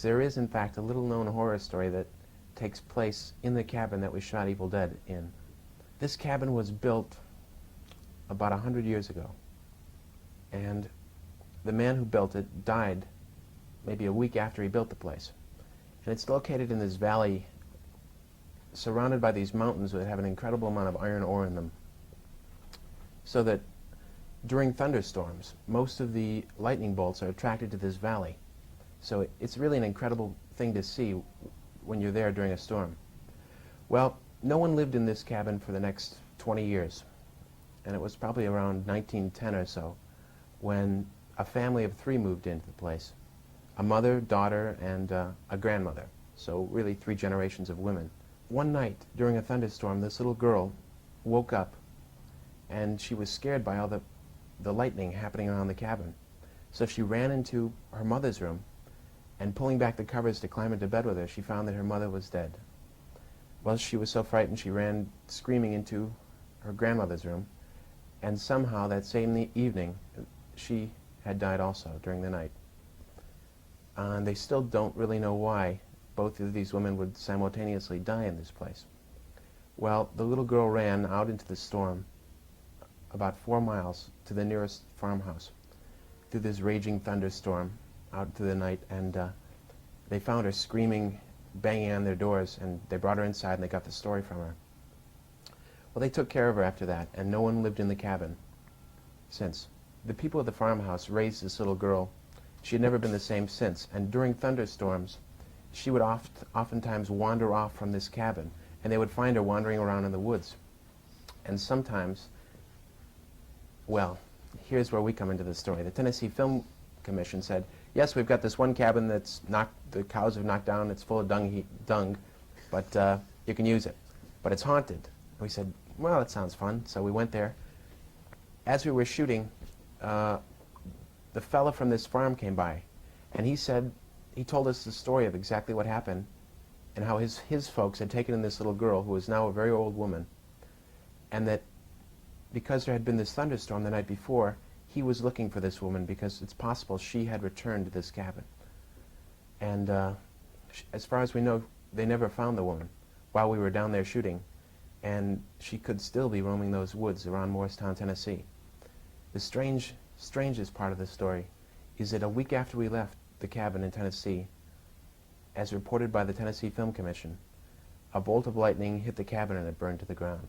There is, in fact, a little-known horror story that takes place in the cabin that we shot Evil Dead in. This cabin was built about 100 years ago, and the man who built it died maybe a week after he built the place. And it's located in this valley surrounded by these mountains that have an incredible amount of iron ore in them, so that during thunderstorms, most of the lightning bolts are attracted to this valley. So it's really an incredible thing to see when you're there during a storm. Well, no one lived in this cabin for the next 20 years, and it was probably around 1910 or so when a family of 3 moved into the place. A mother, daughter, and a grandmother. So really 3 generations of women. One night during a thunderstorm, this little girl woke up and she was scared by all the lightning happening around the cabin. So she ran into her mother's room, and pulling back the covers to climb into bed with her, she found that her mother was dead. Well, she was so frightened she ran screaming into her grandmother's room, and somehow that same evening she had died also during the night. And they still don't really know why both of these women would simultaneously die in this place. Well, the little girl ran out into the storm about 4 miles to the nearest farmhouse through this raging thunderstorm out into the night, and they found her screaming, banging on their doors, and they brought her inside and they got the story from her. Well, they took care of her after that, and no one lived in the cabin since. The people at the farmhouse raised this little girl. She had never been the same since, and during thunderstorms she would oftentimes wander off from this cabin, and they would find her wandering around in the woods. And sometimes, well, here's where we come into the story. The Tennessee Film Commission said, yes, we've got this one cabin that's the cows have knocked down, it's full of dung, but you can use it. But it's haunted. And we said, well, that sounds fun. So we went there. As we were shooting, the fella from this farm came by, and he told us the story of exactly what happened and how his folks had taken in this little girl who was now a very old woman, and that because there had been this thunderstorm the night before, he was looking for this woman because it's possible she had returned to this cabin. And as far as we know, they never found the woman while we were down there shooting, and she could still be roaming those woods around Morristown, Tennessee. The strangest part of the story is that a week after we left the cabin in Tennessee, as reported by the Tennessee Film Commission, a bolt of lightning hit the cabin and it burned to the ground.